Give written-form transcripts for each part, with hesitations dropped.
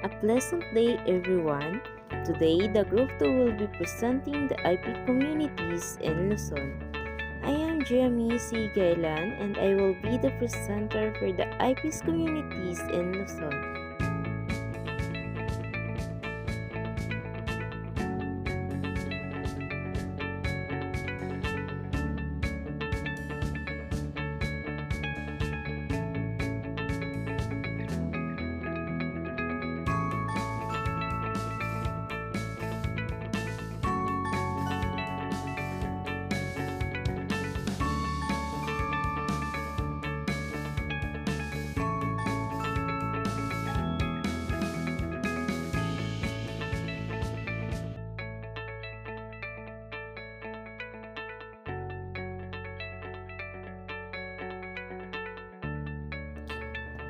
A pleasant day, everyone. Today, the Group 2 will be presenting the IP communities in Luzon. I am Jamie C. Gailan and I will be the presenter for the IP's communities in Luzon.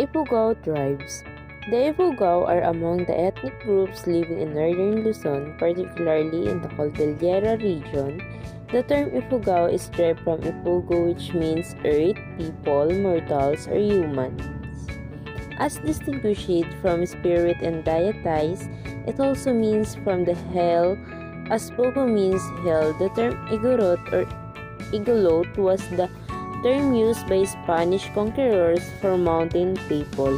Ifugao tribes. The Ifugao are among the ethnic groups living in northern Luzon, particularly in the Cordillera region. The term Ifugao is derived from Ifugo, which means earth, people, mortals, or humans. As distinguished from spirit and deities, it also means from the hell, as Pogo means hell. The term Igorot or Igolot was the term used by Spanish conquerors for mountain people.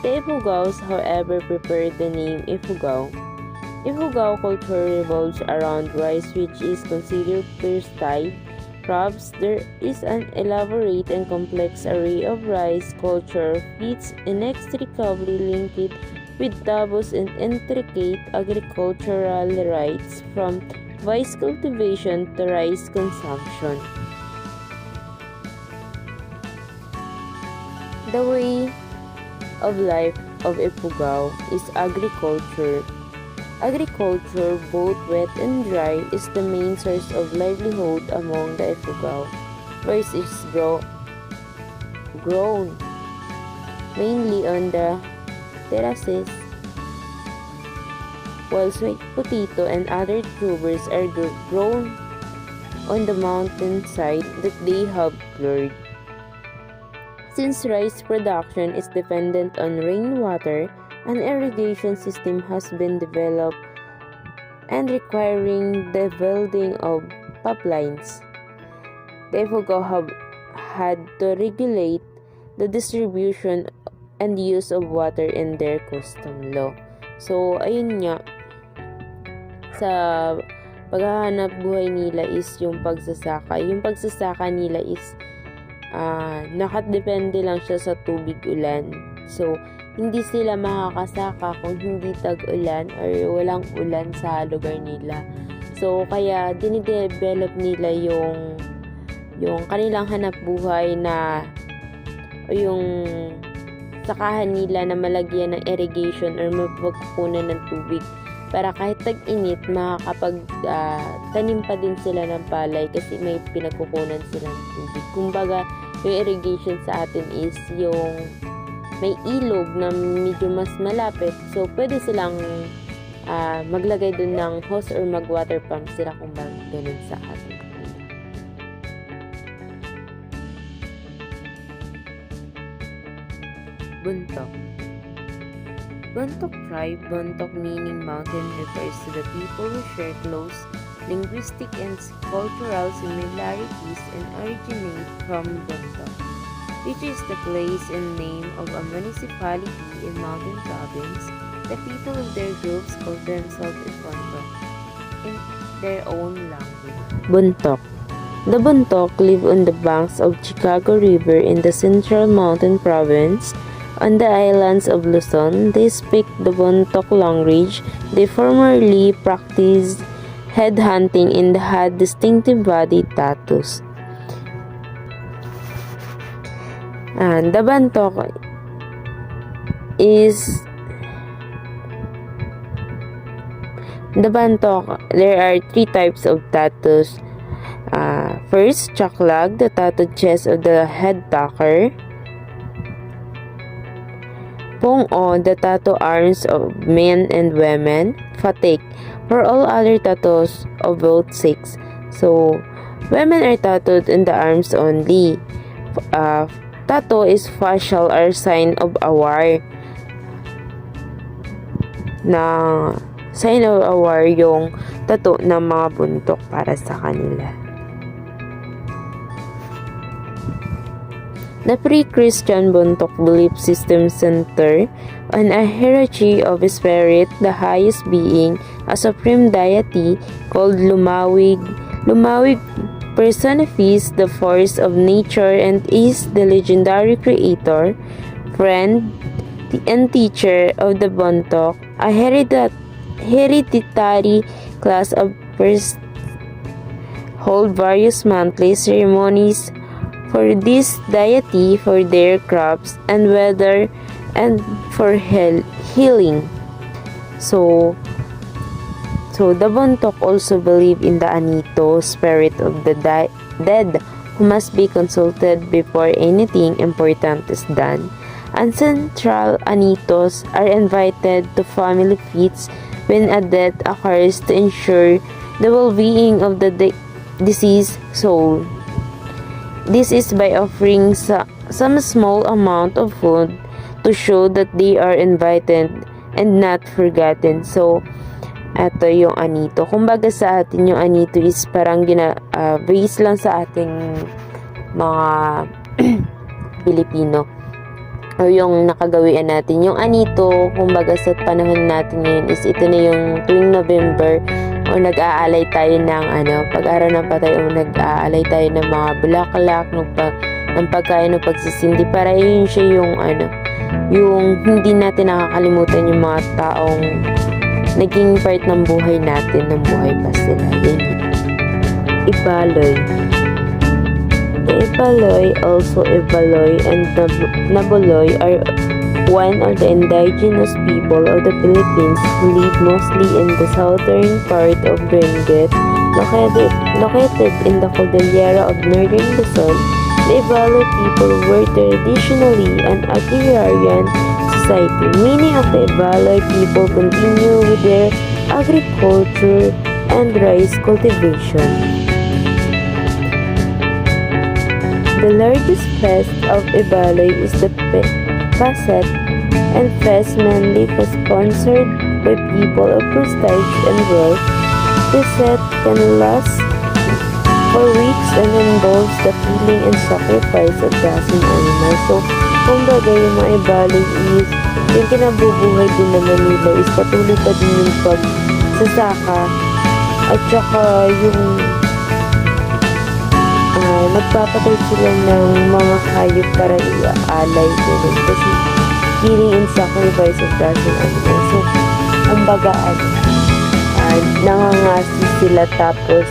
The Ifugaos, however, preferred the name Ifugao. Ifugao culture revolves around rice, which is considered first-type crops. There is an elaborate and complex array of rice culture feats inextricably linked with taboos and intricate agricultural rites, from rice cultivation to rice consumption. The way of life of Ifugao is agriculture. Agriculture, both wet and dry, is the main source of livelihood among the Ifugao. Rice is grown mainly on the terraces, while sweet potato and other tubers are grown on the mountainside that they have cleared. Since rice production is dependent on rainwater, an irrigation system has been developed and requiring the building of pipelines. The Ifugao have had to regulate the distribution and use of water in their custom law. So, ayun nga, sa paghahanap buhay nila is yung pagsasaka. Yung pagsasaka nila is nakadepende lang siya sa tubig ulan. So, hindi sila makakasaka kung hindi tag-ulan or walang ulan sa lugar nila. So, kaya dinidevelop nila yung kanilang hanap buhay na yung sakahan nila na malagyan ng irrigation or mapagkukunan ng tubig para kahit tag-init makakapag-tanim pa din sila ng palay kasi may pinagkukunan sila ng tubig. Kumbaga, yung irrigation sa atin is yung may ilog na medyo mas malapit. So, pwede silang maglagay dun ng hose or mag-water pump sila kung ganun sa atin. Buntok. Buntok tribe, Buntok meaning mountain, refers to the people who share close linguistic and cultural similarities and originate from Buntok, which is the place and name of a municipality in Mountain Province. The people of their groups call themselves Buntok in their own language. Buntok. The Buntok live on the banks of Chicago River in the Central Mountain Province. On the islands of Luzon, they speak the Buntok language. They formerly practiced headhunting and had distinctive body tattoos. And the Buntok there are three types of tattoos. First, chaklag, the tattooed chest of the head talker. Pong-o, the tattoo arms of men and women. Fatik, for all other tattoos of both sex. So, women are tattooed in the arms only. Tattoo is facial or sign of award. na sign of war yung tattoo ng mga buntok para sa kanila. The pre-Christian buntok belief system center on a hierarchy of spirit, the highest being, a supreme deity called Lumawig. Lumawig personifies the force of nature and is the legendary creator, friend, and teacher of the buntok, a hereditary class of priests hold various monthly ceremonies for this deity, for their crops and weather, and for healing. So the buntok also believe in the Anito, spirit of the dead, who must be consulted before anything important is done. Ancestral Anitos are invited to family feasts when a death occurs to ensure the well-being of the deceased soul. This is by offering some small amount of food to show that they are invited and not forgotten. So, ito yung Anito. Kumbaga sa atin, yung Anito is parang base lang sa ating mga Pilipino. O yung nakagawian natin. Yung Anito, kumbaga sa panahon natin ngayon is ito na yung tuwing November o nag-aalay tayo ng pag-araw ng patay o nag-aalay tayo ng mga bulaklak ng pagkain o pagsisindi para yun siya yung yung hindi natin nakakalimutan yung mga taong naging part ng buhay natin ng buhay pa sila. Yun. Ibaloy. The Ibaloy, also Ibaloy and Naboloy are one of the indigenous people of the Philippines who live mostly in the southern part of Benguet, located in the Cordillera of northern Luzon. The Ibaloy people were traditionally an agrarian society. Many of the Ibaloy people continue with their agriculture and rice cultivation. The largest fest of Ibaloy is the Paset, and fest mainly sponsored by people of prestige and wealth. Paset can last for weeks and involves the killing and sacrifice of dozen animals. So, kumbaga yung mga Ibaloy is, yung kinabubuhay din naman nila is patuloy pa din yung pagsasaka at saka yung nagpapatay sila ng mga hayop para i-alay din kasi killing and sacrifice of dozen animals. So, kumbaga nangangasi sila tapos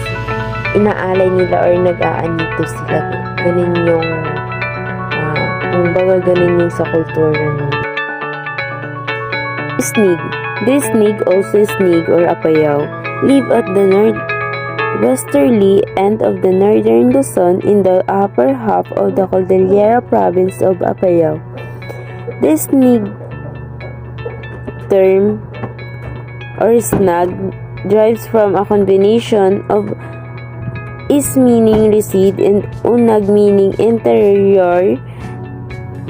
inaalay nila or nag-aanito sila. Ganun yung kumbaga ganun yung sa kultura nila. Snig. This snig, also snig or apayaw, live at the northwesterly end of the northern Luzon in the upper half of the Cordillera province of Apayao. This snig term or snag derives from a combination of is meaning recede and unag meaning interior.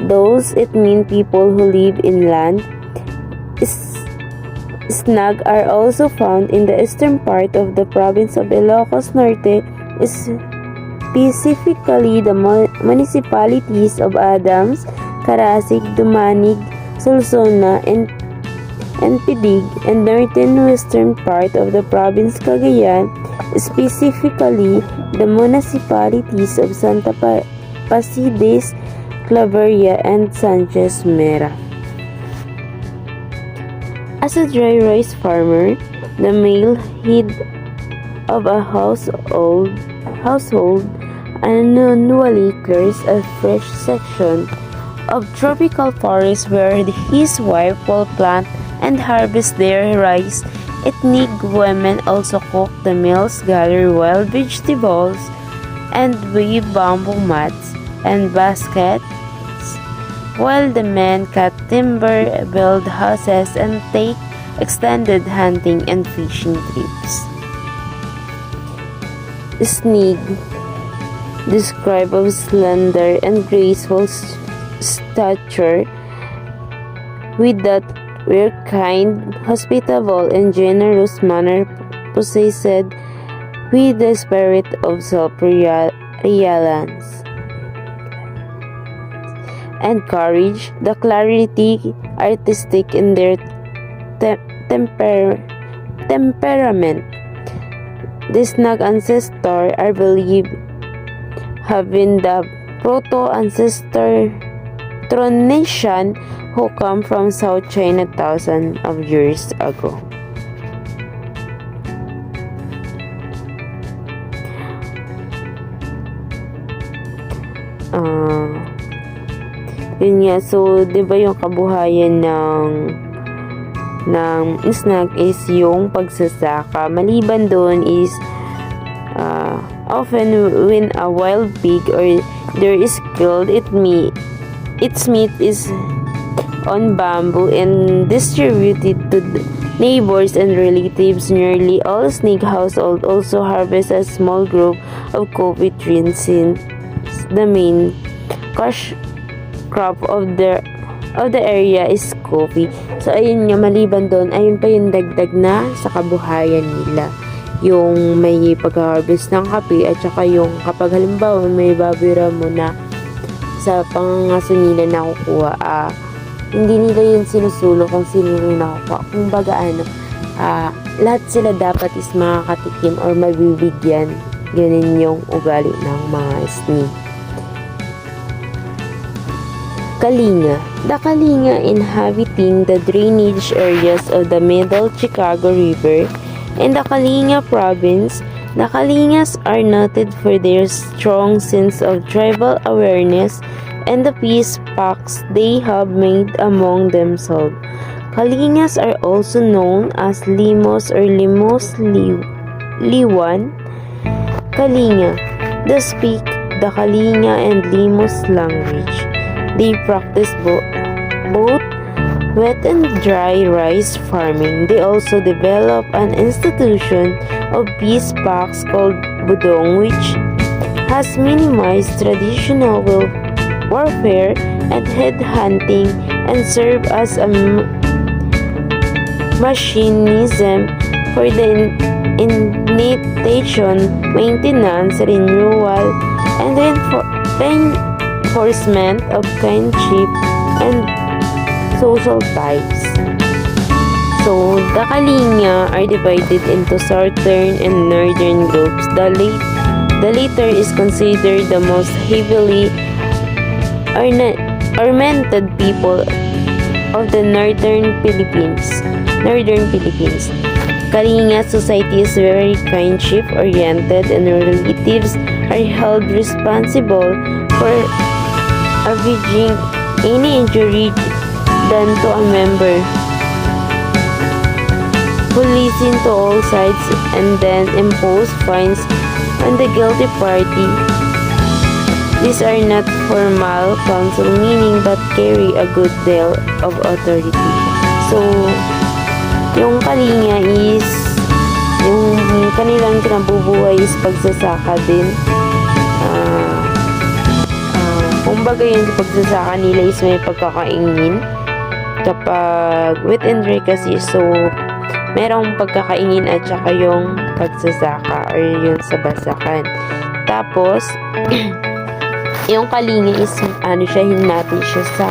Those it mean people who live inland. Snag are also found in the eastern part of the province of Ilocos Norte, specifically the municipalities of Adams, Carasig, Dumanig, Solsona, and Pidig, and northern western part of the province Cagayan, specifically the municipalities of Santa Pasides, Claveria, and Sanchez Mera. As a dry rice farmer, the male head of a household annually clears a fresh section of tropical forest where his wife will plant and harvest their rice. Ethnic women also cook the meals, gather wild vegetables, and weave bamboo mats and baskets, while the men cut timber, build houses, and take extended hunting and fishing trips. Snig, described of slender and graceful stature with that were kind, hospitable, and generous manner possessed with the spirit of self-reliance and courage, the clarity artistic in their temperament. These Nag ancestors are believed having the proto-ancestor Tronesian who come from South China thousands of years ago. Yun nga, so 'di ba yung kabuhayan ng snag is yung pagsasaka. Maliban doon is often when a wild pig or there is killed, its meat is on bamboo and distributed to neighbors and relatives. Nearly all snake households also harvest a small group of coffee trees since the main cash crop of the area is coffee. So ayun nga, maliban doon, ayun pa yung dagdag na sa kabuhayan nila. Yung may pag-harvest ng kape at saka yung kapag halimbawa may babira mo na sa pangangaso nila nakukuha, hindi nila yun sinusulo kung sino yung nakukuha. Kumbaga lahat sila dapat is makakatikim or mabibigyan. Ganun yung ugali ng mga snake. Kalinga. The Kalinga inhabiting the drainage areas of the Middle Chicago River in the Kalinga province. The Kalingas are noted for their strong sense of tribal awareness and the peace pacts they have made among themselves. Kalingas are also known as Limos or Limos Liwan. Kalinga. They speak the Kalinga and Limos language. They practice both wet and dry rice farming. They also develop an institution of peace pacts called Budong, which has minimized traditional warfare and headhunting and serve as a mechanism for the initiation, maintenance, renewal, and reinforcement of kinship and social ties. So, the Kalinga are divided into southern and northern groups. The latter is considered the most heavily ornamented people of the northern Philippines. Kalinga society is very kinship-oriented and relatives are held responsible for avenging any injury done to a member, who listen to all sides and then impose fines on the guilty party. These are not formal counsel, meaning but carry a good deal of authority. So, yung Kalinga is yung kanilang kinabubuhay is pagsasaka din. Kumbaga yung pagsasaka nila is may pagkakaingin kapag wet and dry kasi, so merong pagkakaingin at saka yung pagsasaka or yung sabasakan. Tapos yung Kalinga is hinati siya sa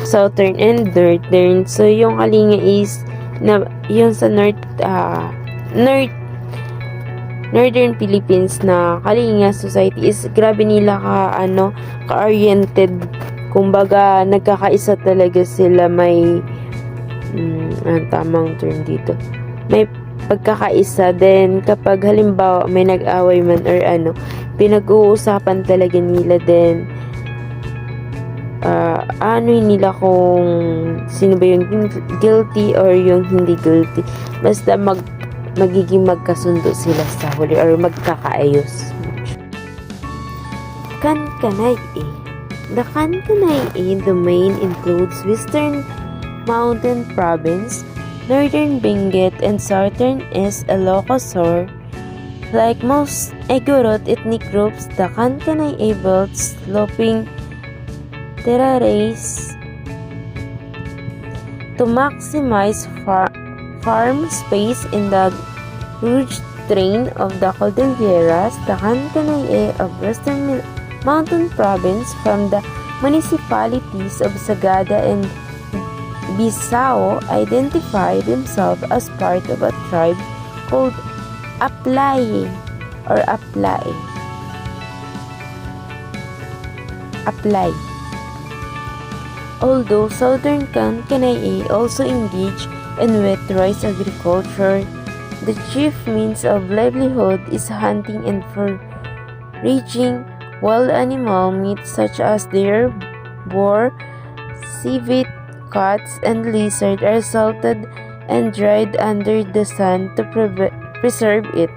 southern and northern. So yung Kalinga is yung sa northern Philippines na Kalinga society is grabe nila ka-oriented. Kumbaga nagkakaisa talaga sila, may ang tamang term dito, may pagkakaisa. Then kapag halimbawa may nag-away man or pinag-uusapan talaga nila, then nila kung sino ba yung guilty or yung hindi guilty. Basta magiging magkasundo sila sa huli or magkakaayos. Kankanay-e. The Kankanay-e domain includes Western Mountain Province, Northern Benguet, and Southern East Ilocos. Like most Igorot ethnic groups, the Kankanay-e built sloping terraces To maximize farm space in the huge terrain of the Cordilleras, the Kankanaey of Western Mountain Province from the municipalities of Sagada and Bisao identified himself as part of a tribe called Aplay. Although southern Kankanaey also engaged in wet rice agriculture, the chief means of livelihood is hunting and foraging. Wild animal meat such as deer, boar, civet, cats, and lizard are salted and dried under the sun to preserve it.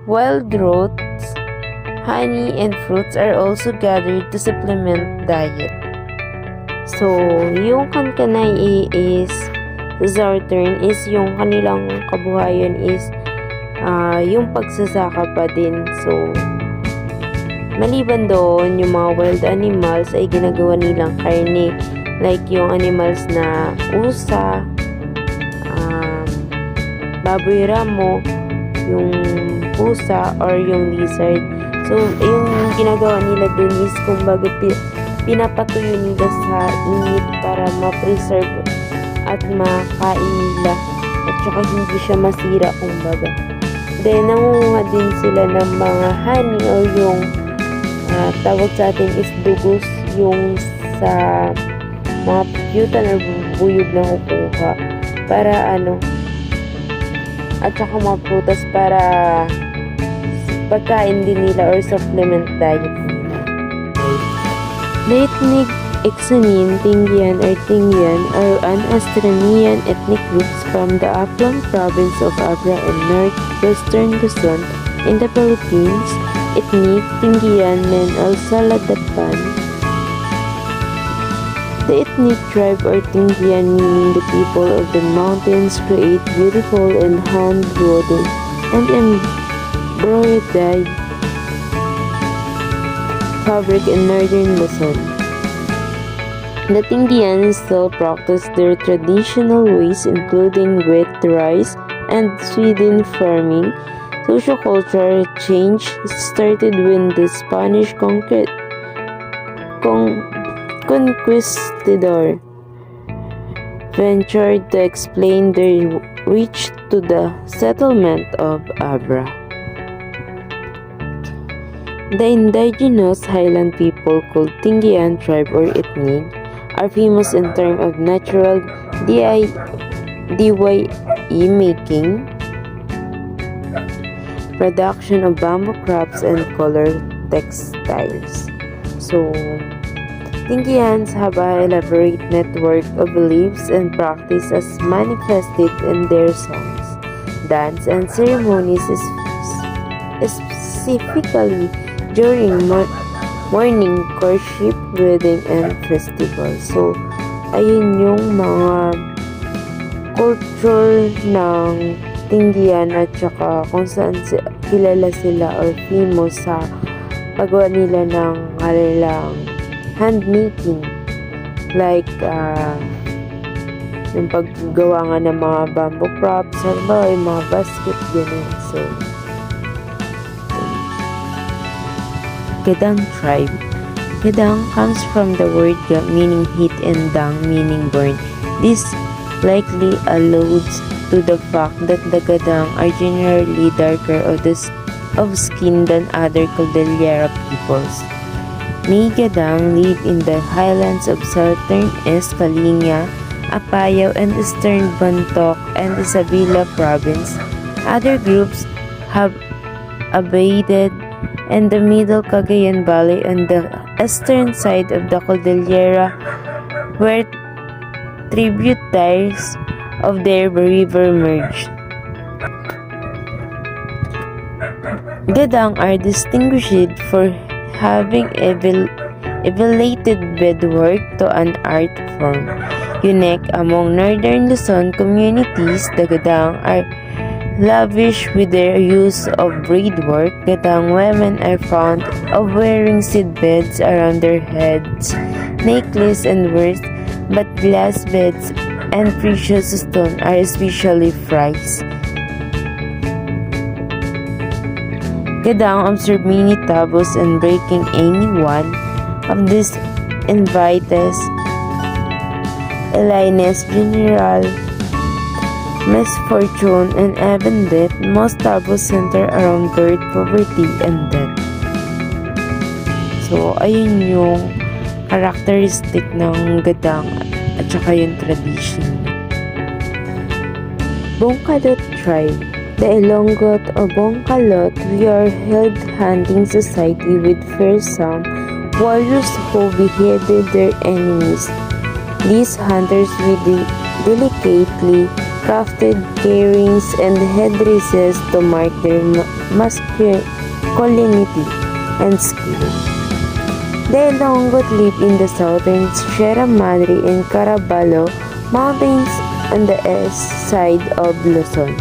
Wild roots, honey, and fruits are also gathered to supplement diet. So, yung Kankanaey is southern is yung kanilang kabuhayan is yung pagsasaka pa din. So, maliban doon, yung mga wild animals ay ginagawa nilang karne. Like yung animals na usa, baboy ramo, yung pusa, or yung lizard. So, yung ginagawa nila dun is kumbaga pinapatuyo nila sa init para ma-preserve at makain nila. At saka hindi siya masira kumbaga. Then, nangunguha din sila ng mga honey or yung tawag sa atin is dugos, yung sa mga pukyutan or buyog na kukuha para at saka mga prutas para pagkain din nila or supplement diet nila. Ethnic Ixonin, Tingian or Tingian are an Australian ethnic groups from the Aplang province of Abra and northwestern Luzon in the Philippines. Ethnic Tingian men also Ladapan. The ethnic tribe or Tingian, meaning the people of the mountains, create beautiful and hand-woven and embroidered fabric in northern Luzon. The Tingians still practice their traditional ways, including wet rice and Sweden farming. Sociocultural change started when the Spanish conquistador ventured to explain their reach to the settlement of Abra. The indigenous highland people called Tingian tribe or ethnic are famous in terms of natural DIY making, production of bamboo crafts, and colored textiles. So, Tingians have an elaborate network of beliefs and practice as manifested in their songs, dance, and ceremonies, specifically during morning courtship, wedding, and festival. So, ayun yung mga culture ng Tingian at saka kung saan kilala sila or famous sa paggawa nila ng kanilang handmaking. Like, yung paggawa nga ng mga bamboo props, halimbawa yung mga basket, ganun. So, Gadang tribe. Gadang comes from the word ga meaning heat and dang meaning burn. This likely alludes to the fact that the Gadang are generally darker of skin than other Cordillera peoples. May Gadang live in the highlands of southern Escalina, Apayao, and eastern Bantoc and Isabela province. Other groups have abided in the middle Cagayan Valley on the eastern side of the Cordillera, where tributaries of their river merge. Gadang are distinguished for having elevated bedwork to an art form. Unique among northern Luzon communities, the Gadang are lavish with their use of braidwork. Gadang women are found of wearing seed beds around their heads, necklaces and wrists, but glass and precious stones are especially prized. Gadang observed many taboos, and breaking any one of these invites illness, general misfortune, and even death. Most taboos center around birth, poverty, and death. So, ayun yung characteristic ng gadang at saka yung tradition. Bongkalot tribe. The Ilonggot o Bongkalot, we are held hunting society with fearsome warriors who beheaded their enemies. These hunters with delicately crafted earrings and headdresses to mark their masculinity and skill. The Ilonggot live in the southern Sierra Madre and Caraballo mountains on the east side of Luzon.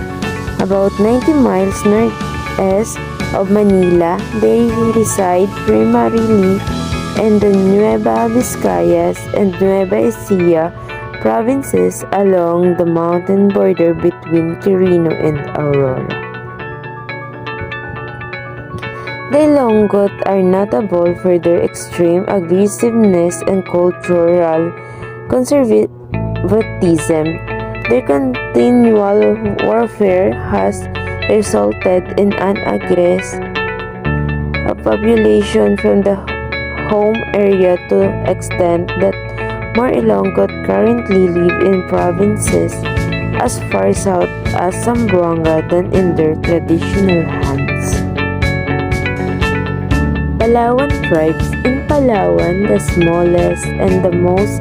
About 90 miles northeast of Manila, they reside primarily in the Nueva Vizcayas and Nueva Ecija provinces along the mountain border between Quirino and Aurora. The Ilonggot are notable for their extreme aggressiveness and cultural conservatism. Their continual warfare has resulted in an aggressive population from the home area to the extent that more Ilonggot currently live in provinces as far south as Zamboanga than in their traditional lands. Palawan tribes. In Palawan, the smallest and the most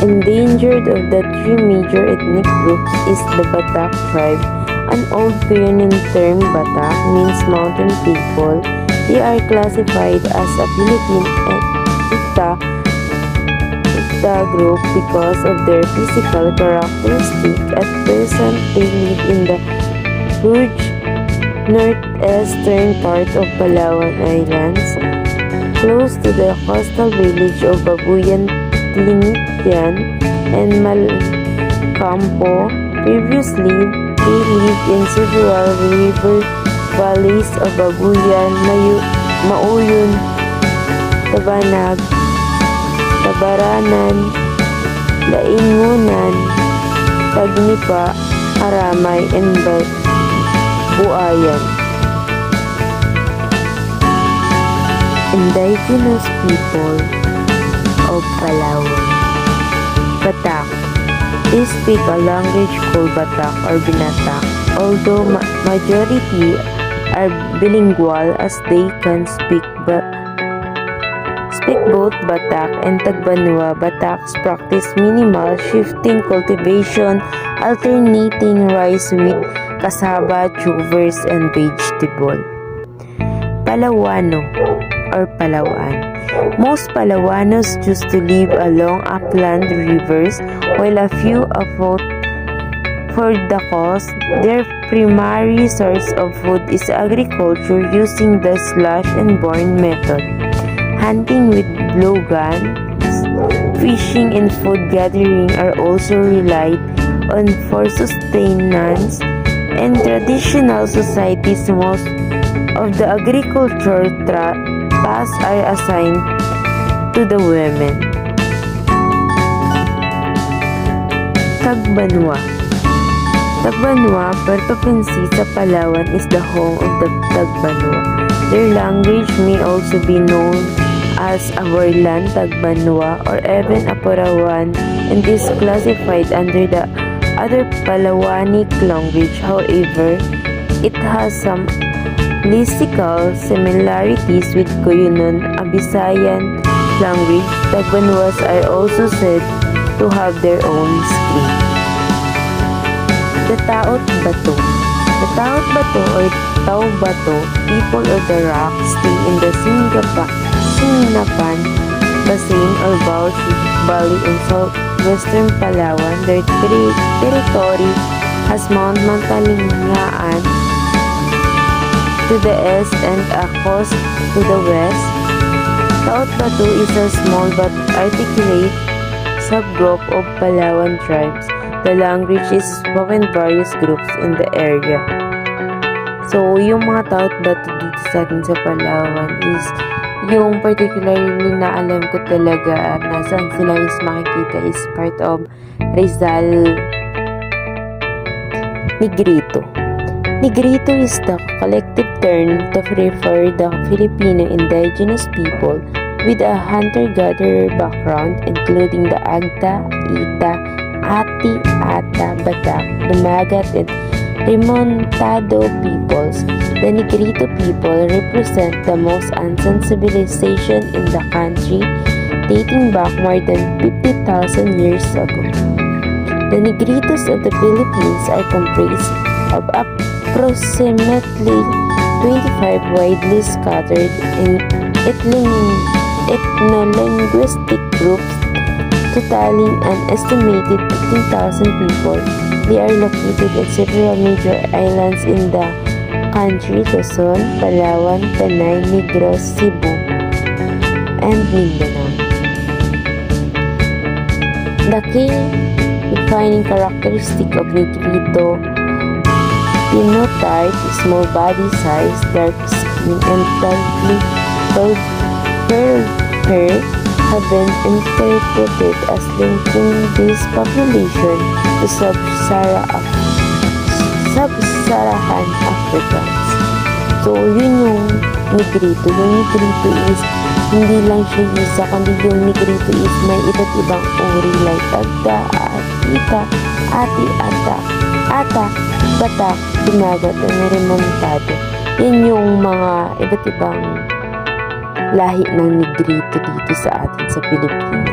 endangered of the three major ethnic groups is the Batak tribe. An old Pioneer term, Batak, means mountain people. They are classified as a Philippine ethnic group because of their physical characteristics. At present, they live in the huge northeastern part of Palawan Islands, close to the coastal village of Babuyan, Tinitian, and Malcampo. Previously, they lived in several river valleys of Babuyan, Mauyon, Tabanag, Tabaranan, Laingunan, Tagnipa, Aramay, and Buayan. Indigenous people of Palawan. Batak. They speak a language called Batak or Binatak, although majority are bilingual as they can speak both Batak and Tagbanwa. Bataks practice minimal shifting cultivation, alternating rice with cassava, tubers, and vegetable. Palawano or Palawan. Most Palawanos choose to live along upland rivers, while a few afloat for the coast. Their primary source of food is agriculture using the slash and burn method. Hunting with blowguns, fishing, and food gathering are also relied on for sustenance. In traditional societies, most of the agricultural tasks are assigned to the women. Tagbanwa. Tagbanwa, province sa Palawan, is the home of the Tagbanwa. Their language may also be known as Aborlan, Tagbanwa, or even Apurawan, and is classified under the other Palawanic language. However, it has some lexical similarities with Koyunon, a Visayan language. Tagbanwas are also said to have their own script. The Taot Bato. The Taot Bato or Tao Bato, people of the rock, stay in the Singnapan Basin or Baltic Valley in southwestern Palawan. Their territory has Mount Mantalingaan to the east and a coast to the west. Taot Bato is a small but articulate subgroup of Palawan tribes. The language is spoken various groups in the area. So, yung mga tao dito sa atin sa Palawan is yung particularly na alam ko talaga na saan sila is makikita is part of Rizal Negrito. Negrito is the collective term to refer the Filipino indigenous people with a hunter-gatherer background including the Agta, Ita, Ati, Ata, Batak, Dumagat, and Remontado peoples. The Negrito people represent the most ancient civilization in the country, dating back more than 50,000 years ago. The Negritos of the Philippines are composed of approximately 25 widely scattered and ethno-linguistic groups totaling an estimated 15,000 people. They are located in several major islands in the country: Luzon, Palawan, Panay, Negros, Cebu, and Mindanao. The key defining characteristic of Negrito phenotype is small body size, dark skin, and darkly curled hair have been interpreted as linking this population to sub-Saharan Africans. So, yun yung Negrito. Yung Negrito is hindi lang siya isa, kundi yung Negrito is may iba't ibang uri like Agda, Ita, Ati, Ata, Batak, Dumagat, at Remontado. Yan yung mga iba't ibang lahi ng Negrito dito sa atin sa Pilipinas.